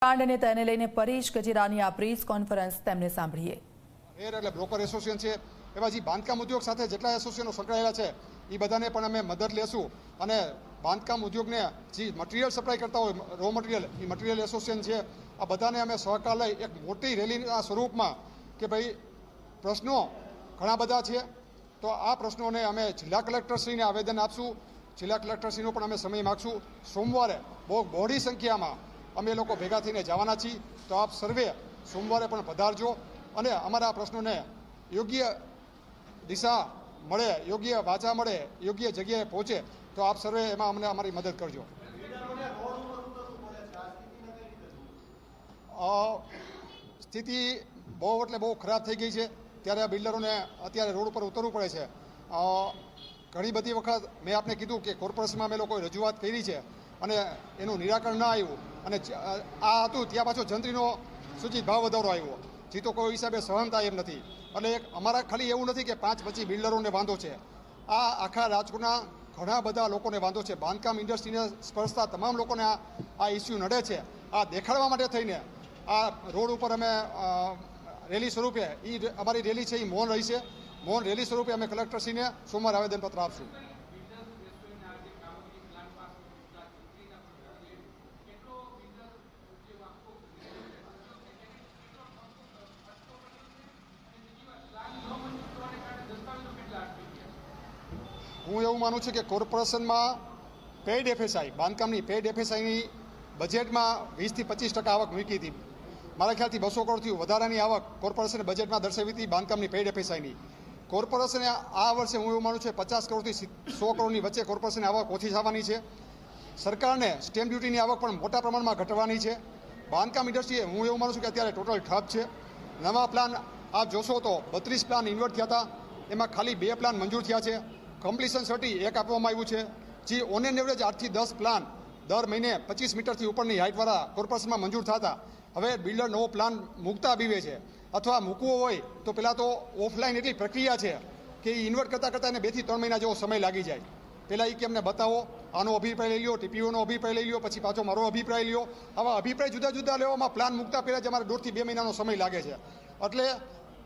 કાંડને તેને લઈને પરેશ ગજેરાની આ પ્રેસ કોન્ફરન્સ તેમને સાંભળીએ. એટલે બ્રોકર એસોસિએશન છે, એવા જે બાંધકામ ઉદ્યોગ સાથે જેટલા એસોસિએશનો સંકળાયેલા છે એ બધાને પણ અમે મદદ લેશું અને બાંધકામ ઉદ્યોગને જે મટીરિયલ સપ્લાય કરતા હોય રો મટીરિયલ એ મટીરિયલ એસોસિએશન છે, આ બધાને અમે સહકાર લઈ એક મોટી રેલીના સ્વરૂપમાં કે ભાઈ પ્રશ્નો ઘણા બધા છે તો આ પ્રશ્નોને અમે જિલ્લા કલેક્ટરશ્રીને આવેદન આપશું. જિલ્લા કલેક્ટરશ્રીનો પણ અમે સમય માગશું. સોમવારે બહુ બહોળી સંખ્યામાં અમે લોકો ભેગા થઈને જવાના છીએ, તો આપ સર્વે સોમવારે પણ પધારજો અને અમારા પ્રશ્નોને યોગ્ય દિશા મળે, યોગ્ય વાચા મળે, યોગ્ય જગ્યાએ પહોંચે તો આપ સર્વે એમાં અમને અમારી મદદ કરજો. સ્થિતિ બહુ એટલે બહુ ખરાબ થઈ ગઈ છે, ત્યારે આ બિલ્ડરોને અત્યારે રોડ ઉપર ઉતરવું પડે છે. ઘણી બધી વખત મેં આપને કીધું કે કોર્પોરેશનમાં અમે લોકોએ રજૂઆત કરી છે અને એનું નિરાકરણ ના આવ્યું અને આ હતું ત્યાં પાછો જંત્રીનો સૂચિત ભાવ વધારો આવ્યો, જે તો કોઈ હિસાબે સહન થાય એમ નથી. એટલે અમારા ખાલી એવું નથી કે 5-25 બિલ્ડરોને વાંધો છે, આ આખા રાજકોટના ઘણા બધા લોકોને વાંધો છે. બાંધકામ ઇન્ડસ્ટ્રીને સ્પર્શતા તમામ લોકોને આ ઇસ્યુ નડે છે. આ દેખાડવા માટે થઈને આ રોડ ઉપર અમે રેલી સ્વરૂપે અમારી રેલી છે એ મૌન રહી છે. મૌન રેલી સ્વરૂપે અમે કલેક્ટરશ્રીને સોમવારે આવેદનપત્ર આપશું. હું એવું માનું છું કે કોર્પોરેશનમાં પેઇડ એફએસઆઈ બાંધકામની પેઇડ એફએસઆઈની બજેટમાં 20 થી 25% આવક મૂકી હતી. મારા ખ્યાલથી 200 કરોડથી વધારાની આવક કોર્પોરેશને બજેટમાં દર્શાવી હતી બાંધકામની પેઇડ એફએસઆઈની. કોર્પોરેશને આ વર્ષે હું એવું માનું છું 50 કરોડથી 100 કરોડની વચ્ચે કોર્પોરેશનની આવક ઓછી થવાની છે. સરકારને સ્ટેમ્પ ડ્યુટીની આવક પણ મોટા પ્રમાણમાં ઘટવાની છે. બાંધકામ ઇન્ડસ્ટ્રીએ હું એવું માનું છું કે અત્યારે ટોટલ ઠપ છે. નવા પ્લાન આપ જોશો તો 32 પ્લાન ઇન્વર્ટ થયા હતા, એમાં ખાલી 2 પ્લાન મંજૂર થયા છે. કમ્પ્લીશન સર્ટી 1 આપવામાં આવ્યું છે, જે ઓન એન એવરેજ 8 થી 10 પ્લાન દર મહિને 25 મીટરથી ઉપરની હાઇટવાળા કોર્પોરેશનમાં મંજૂર થતા. હવે બિલ્ડર નવો પ્લાન મૂકતા બીવે છે અથવા મૂકવો હોય તો પહેલાં તો ઓફલાઈન એટલી પ્રક્રિયા છે કે એ ઇન્વર્ટ કરતાં એને 2 થી 3 મહિના જેવો સમય લાગી જાય. પહેલાં એ કે અમને બતાવો, આનો અભિપ્રાય લઈ લ્યો, ટીપીઓનો અભિપ્રાય લઈ લ્યો, પછી પાછો મારો અભિપ્રાય લ્યો. આવા અભિપ્રાય જુદા જુદા લેવામાં પ્લાન મૂકતા પહેલાં જ અમારે 1.5 થી 2 મહિનાનો સમય લાગે છે. એટલે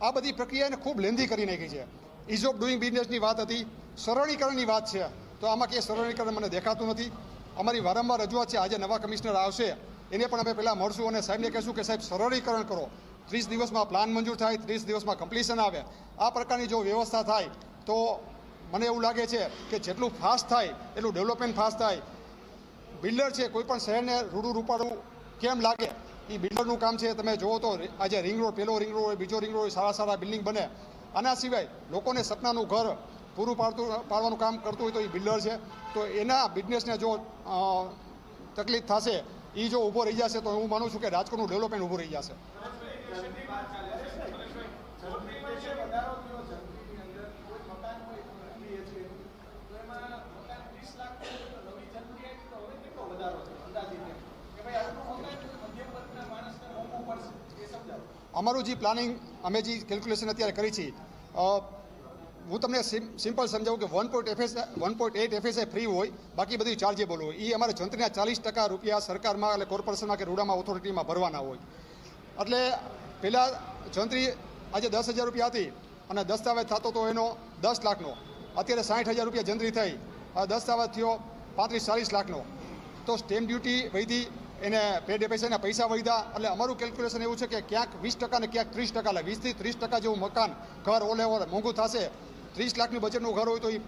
આ બધી પ્રક્રિયાને ખૂબ લેન્ધી કરી નાખી છે. ઇઝ ઓફ ડુઈંગ બિઝનેસની વાત હતી, સરળીકરણની વાત છે, તો આમાં ક્યાંય સરળીકરણ મને દેખાતું નથી. અમારી વારંવાર રજૂઆત છે, આજે નવા કમિશનર આવશે એને પણ અમે પહેલાં મળશું અને સાહેબને કહેશું કે સાહેબ સરળીકરણ કરો, 30 દિવસમાં પ્લાન મંજૂર થાય, 30 દિવસમાં કમ્પ્લીશન આવે. આ પ્રકારની જો વ્યવસ્થા થાય તો મને એવું લાગે છે કે જેટલું ફાસ્ટ થાય એટલું ડેવલપમેન્ટ ફાસ્ટ થાય. બિલ્ડર છે, કોઈ પણ શહેરને રૂડું રૂપાડું કેમ લાગે એ બિલ્ડરનું કામ છે. તમે જુઓ તો આજે રિંગ રોડ, પહેલો રિંગ રોડ હોય, બીજો રિંગ રોડ હોય, સારા સારા બિલ્ડિંગ બને. આના સિવાય લોકોને સપનાનું ઘર પૂરું પાડવાનું કામ કરતું હોય તો એ બિલ્ડર છે. તો એના બિઝનેસને જો તકલીફ થશે, એ જો ઊભો રહી જશે તો હું માનું છું કે રાજકોટનું ડેવલપમેન્ટ ઊભું રહી જશે. અમારું જે પ્લાનિંગ અમે જે કેલ્ક્યુલેશન અત્યારે કરી છે, હું તમને સિમ્પલ સમજાવું કે 1.8 એફએસઆઈ ફ્રી હોય, બાકી બધી ચાર્જેબલ હોય. એ અમારે જંત્રીના 40% રૂપિયા સરકારમાં એટલે કોર્પોરેશનમાં કે રૂડામાં ઓથોરિટીમાં ભરવાના હોય. એટલે પહેલાં જંત્રી આજે 10,000 રૂપિયા હતી અને દસ્તાવેજ થતો તો એનો 10 લાખનો, અત્યારે 60,000 રૂપિયા જંત્રી થઈ, દસ્તાવેજ થયો 35-40 લાખનો. તો સ્ટેમ્પ ડ્યુટી વધી, એને પેડ એફએસઆઈના પૈસા વધ્યા. એટલે અમારું કેલ્ક્યુલેશન એવું છે કે ક્યાંક 20% ને ક્યાંક 30%, એટલે 20 થી 30% જેવું મકાન ઘર ઓલ ઓવર મોંઘું થશે. 30 લાખનું બજેટનું ઘર હોય તો એ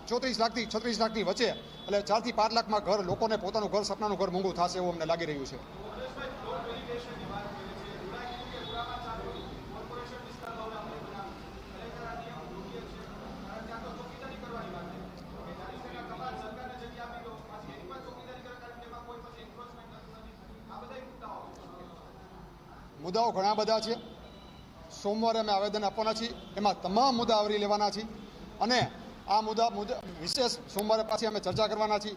34 લાખથી 36 લાખની વચ્ચે, એટલે 4 થી 5 લાખમાં ઘર લોકોને પોતાનું ઘર, સપનાનું ઘર મોંઘું થશે એવું અમને લાગી રહ્યું છે. મુદ્દાઓ ઘણા બધા છે. સોમવારે અમે આવેદન આપવાના છીએ, એમાં તમામ મુદ્દા આવરી લેવાના છીએ અને આ મુદ્દા વિશેષ સોમવારે પાછી અમે ચર્ચા કરવાના છીએ.